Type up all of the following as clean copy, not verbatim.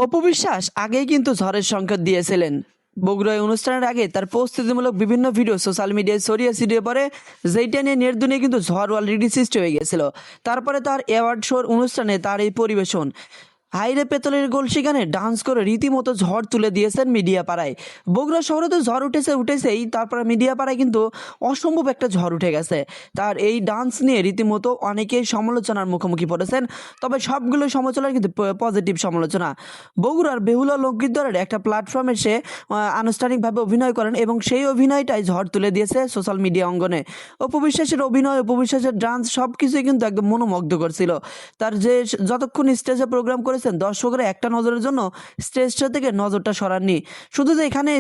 অপু বিশ্বাস আগেই কিন্তু ঝড়ের সংকেত দিয়েছিলেন। বগুড়ায় অনুষ্ঠানের আগে তার প্রস্তুতিমূলক বিভিন্ন ভিডিও সোশ্যাল মিডিয়ায় ছড়িয়ে পড়ে, যেইটা নিয়ে নেট দুনিয়ায় কিন্তু ঝড় অলরেডি সৃষ্টি হয়ে গেছিল। তারপরে তার অ্যাওয়ার্ড শোর অনুষ্ঠানে তার এই পরিবেশন, হাইরে পেতলের গলসি গানে ডান্স করে রীতিমতো ঝড় তুলে দিয়েছেন মিডিয়া পাড়ায়। বগুড়া শহরে তো ঝড় উঠেছেই, তারপরে মিডিয়া পাড়ায় কিন্তু অসম্ভব একটা ঝড় উঠে গেছে। তার এই ডান্স নিয়ে রীতিমতো অনেকেই সমালোচনার মুখোমুখি পড়েছেন, তবে সবগুলো সমালোচনা কিন্তু পজিটিভ সমালোচনা। বগুড়ার বেহুলা লোকগীত দলের একটা প্ল্যাটফর্মে সে আনুষ্ঠানিকভাবে অভিনয় করেন এবং সেই অভিনয়টাই ঝড় তুলে দিয়েছে সোশ্যাল মিডিয়া অঙ্গনে। অপু বিশ্বাসের অভিনয়, অপু বিশ্বাসের ডান্স সব কিছুই কিন্তু একদম মনোমুগ্ধ করছিল। তার যে যতক্ষণ স্টেজে প্রোগ্রাম করেছেন, দর্শকরা একটা নজরের জন্য স্টেজটা থেকে নজরটা সরাননি। শুধু যে এখানে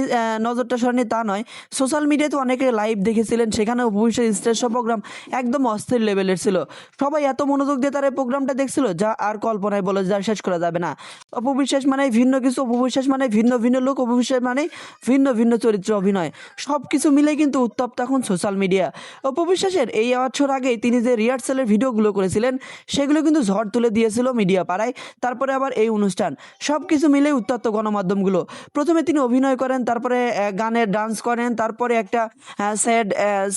নজরটা সরাননি তা নয়, সোশ্যাল মিডিয়াতে অনেকে লাইভ দেখেছিলেন, সেখানে অপু বিশ্বাসের স্টেজ শো প্রোগ্রাম একদম অস্থির লেভেলের ছিল। সবাই এত মনোযোগ দিয়ে তার এই প্রোগ্রামটা দেখছিল যা আর কল্পনায় বলে যা শেষ করা যাবে না। অপু বিশ্বাস মানে ভিন্ন কিছু, অপু বিশ্বাস মানে ভিন্ন ভিন্ন লোক, অপু বিশ্বাস মানে ভিন্ন ভিন্ন চরিত্র অভিনয়, সব কিছু মিলে কিন্তু উত্তপ্ত এখন সোশ্যাল মিডিয়া। অপু বিশ্বাসের এই অ্যাওয়ার্ড শোর আগেই তিনি যে রিহার্সালের ভিডিওগুলো করেছিলেন সেগুলো কিন্তু ঝড় তুলে দিয়েছিল মিডিয়া পাড়ায়। তারপরে আবার এই অনুষ্ঠান, সব কিছু মিলে উত্তপ্ত গণমাধ্যমগুলো। প্রথমে তিনি অভিনয় করেন, তারপরে গানের ডান্স করেন, তারপরে একটা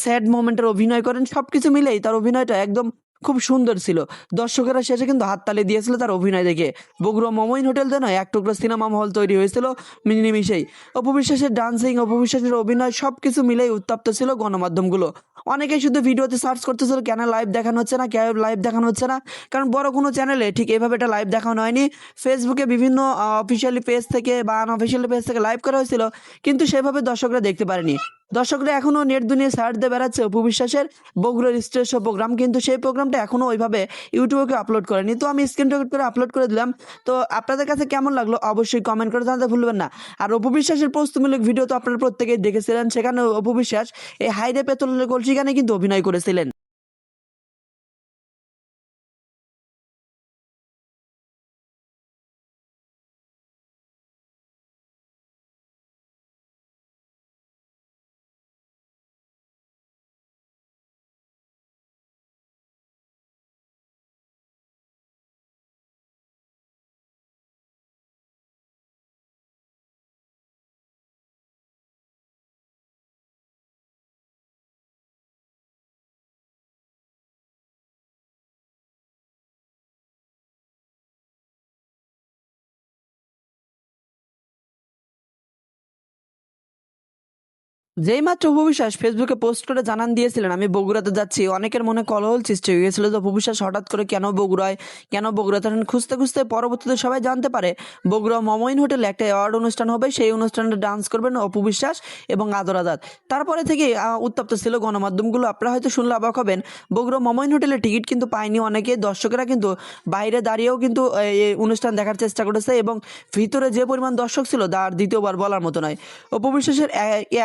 স্যাড মোমেন্টের অভিনয় করেন। সব কিছু মিলেই তার অভিনয়টা একদম খুব সুন্দর ছিল। দর্শকেরা শেষে কিন্তু হাততালি দিয়েছিল তার অভিনয় দেখে। বগুড়া মমইন হোটেল যেন এক টুকরো সিনেমা মহল তৈরি হয়েছিল নিমিষেই। অপু বিশ্বাসের ডান্সিং, অপু বিশ্বাসের অভিনয় সব কিছু মিলেই উত্তপ্ত ছিল গণমাধ্যমগুলো। অনেকেই শুধু ভিডিওতে সার্চ করতেছিল কেন লাইভ দেখানো হচ্ছে না, কেন লাইভ দেখানো হচ্ছে না, কারণ বড় কোনো চ্যানেলে ঠিক এইভাবে এটা লাইভ দেখানো হয়নি। ফেসবুকে বিভিন্ন অফিসিয়ালি পেজ থেকে বা আনঅফিসিয়ালি পেজ থেকে লাইভ করা হয়েছিল, কিন্তু সেভাবে দর্শকরা দেখতে পারেনি। দর্শকরা এখনও নেট দুনিয়া সার্চ দিয়ে বেড়াচ্ছে অপু বিশ্বাসের বগুড়ার স্টেজ শো প্রোগ্রাম, কিন্তু সেই প্রোগ্রামটা এখনও ওইভাবে ইউটিউবে আপলোড করেনি। তো আমি স্ক্রিন রেকর্ড করে আপলোড করে দিলাম। তো আপনাদের কাছে কেমন লাগলো অবশ্যই কমেন্ট করে জানাতে ভুলবেন না। আর অপু বিশ্বাসের প্রস্তুতিমূলক ভিডিও তো আপনারা প্রত্যেকেই দেখেছিলেন, সেখানে অপু বিশ্বাস এই হাইরে পেতলের কলসি গানে কিন্তু অভিনয় করেছিলেন। যেই মাত্র অপু বিশ্বাস ফেসবুকে পোস্ট করে জানান দিয়েছিলেন আমি বগুড়াতে যাচ্ছি, অনেকের মনে কলহল সৃষ্টি হয়ে গেছিল যে অপু বিশ্বাস হঠাৎ করে কেন বগুড়ায়, কেন বগুড়াতে। খুঁজতে খুঁজতে পরবর্তীতে সবাই জানতে পারে বগুড়া মমইন হোটেলে একটা অ্যাওয়ার্ড অনুষ্ঠান হবে, সেই অনুষ্ঠানে ডান্স করবেন অপু বিশ্বাস এবং আদর আজাদ। তারপরে থেকে উত্তপ্ত ছিল গণমাধ্যমগুলো। আপনারা হয়তো শুনলে অবাক হবেন, বগুড়া মমইন হোটেলে টিকিট কিন্তু পায়নি অনেকে। দর্শকেরা কিন্তু বাইরে দাঁড়িয়েও কিন্তু এই অনুষ্ঠান দেখার চেষ্টা করেছে এবং ভিতরে যে পরিমাণ দর্শক ছিল তার দ্বিতীয়বার বলার মতো নয়। অপু বিশ্বাসের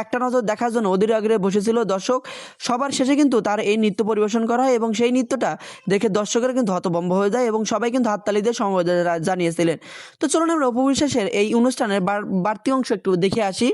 একটা নজর দেখার জন্য অধীর আগ্রহে বসেছিল দর্শক। সবার শেষে কিন্তু তার এই নৃত্য পরিবেশন করা হয় এবং সেই নৃত্যটা দেখে দর্শকেরা কিন্তু হতভম্ব হয়ে যায় এবং সবাই কিন্তু হাততালি দিয়ে সমবেদনা জানিয়েছিলেন। তো চলুন আমরা অপু বিশ্বাসের এই অনুষ্ঠানের বাড়তি অংশ একটু দেখে আসি।